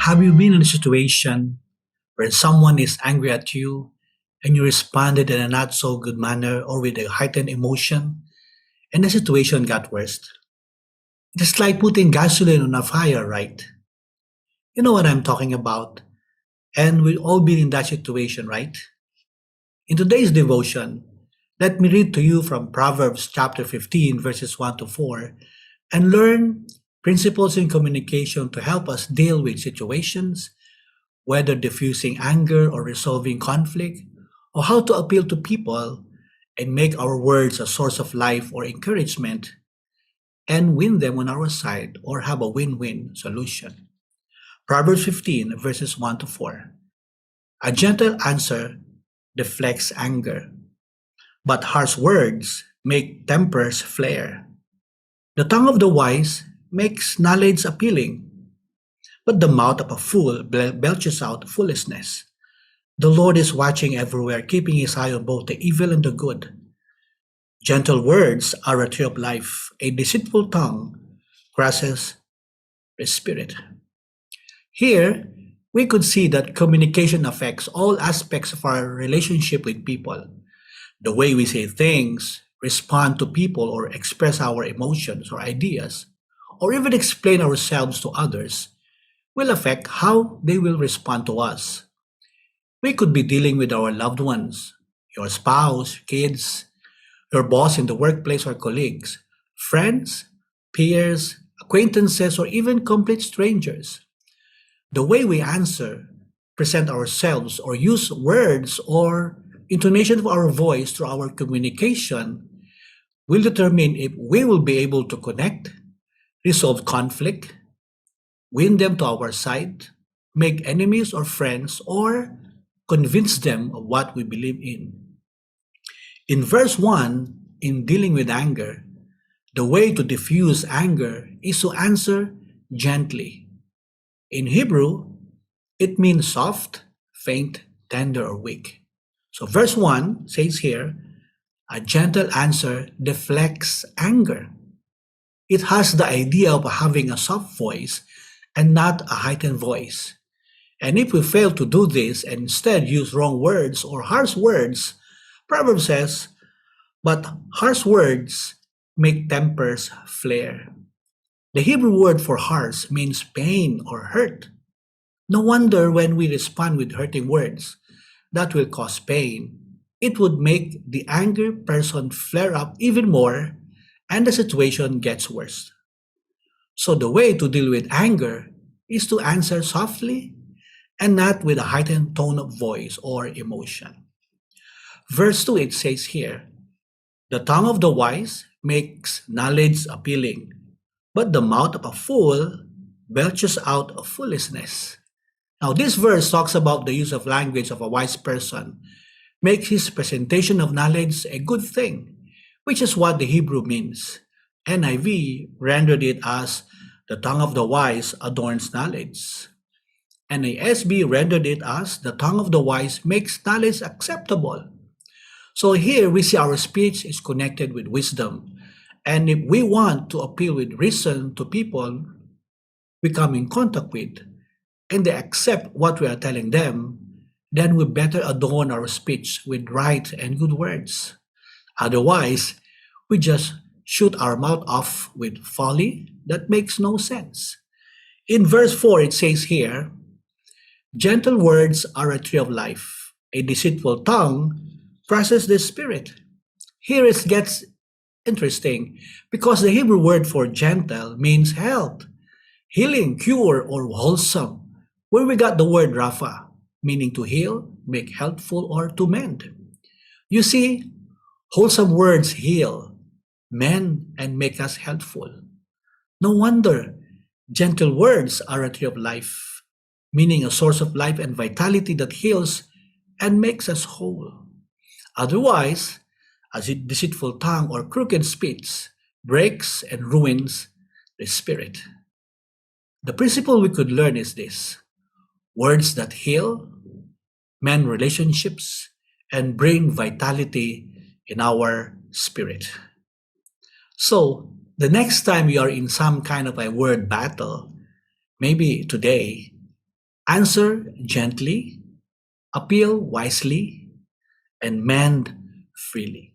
Have you been in a situation where someone is angry at you and you responded in a not so good manner or with a heightened emotion and the situation got worse? It's like putting gasoline on a fire, right? You know what I'm talking about. And we've all been in that situation, right? In today's devotion, let me read to you from Proverbs chapter 15, verses 1 to 4, and learn principles in communication to help us deal with situations, whether diffusing anger or resolving conflict, or how to appeal to people and make our words a source of life or encouragement and win them on our side or have a win-win solution. Proverbs 15, verses 1 to 4. A gentle answer deflects anger, but harsh words make tempers flare. The tongue of the wise makes knowledge appealing, but the mouth of a fool belches out foolishness. The Lord is watching everywhere, keeping his eye on both the evil and the good. Gentle words are a tree of life. A deceitful tongue crushes the spirit. Here, we could see that communication affects all aspects of our relationship with people. The way we say things, respond to people, or express our emotions or ideas, or even explain ourselves to others, will affect how they will respond to us. We could be dealing with our loved ones, your spouse, kids, your boss in the workplace or colleagues, friends, peers, acquaintances, or even complete strangers. The way we answer, present ourselves, or use words or intonation of our voice through our communication will determine if we will be able to connect, resolve conflict, win them to our side, make enemies or friends, or convince them of what we believe in. In verse 1, in dealing with anger, the way to diffuse anger is to answer gently. In Hebrew, it means soft, faint, tender, or weak. So verse 1 says here, a gentle answer deflects anger. It has the idea of having a soft voice and not a heightened voice. And if we fail to do this and instead use wrong words or harsh words, Proverbs says, but harsh words make tempers flare. The Hebrew word for harsh means pain or hurt. No wonder when we respond with hurting words that will cause pain, it would make the angry person flare up even more and the situation gets worse. So the way to deal with anger is to answer softly and not with a heightened tone of voice or emotion. Verse 2 it says here, the tongue of the wise makes knowledge appealing, but the mouth of a fool belches out foolishness. Now this verse talks about the use of language of a wise person, makes his presentation of knowledge a good thing, which is what the Hebrew means. NIV rendered it as the tongue of the wise adorns knowledge. NASB rendered it as the tongue of the wise makes knowledge acceptable. So here we see our speech is connected with wisdom. And if we want to appeal with reason to people we come in contact with, and they accept what we are telling them, then we better adorn our speech with right and good words. Otherwise, we just shoot our mouth off with folly that makes no sense. In verse 4, it says here, gentle words are a tree of life. A deceitful tongue crushes the spirit. Here it gets interesting because the Hebrew word for gentle means health, healing, cure, or wholesome, where we got the word Rapha, meaning to heal, make healthful, or to mend. You see, wholesome words heal, mend, and make us healthful. No wonder gentle words are a tree of life, meaning a source of life and vitality that heals and makes us whole. Otherwise, a deceitful tongue or crooked speech breaks and ruins the spirit. The principle we could learn is this: words that heal, mend relationships, and bring vitality in our spirit. So, the next time you are in some kind of a word battle, maybe today, Answer gently, appeal wisely, and mend freely.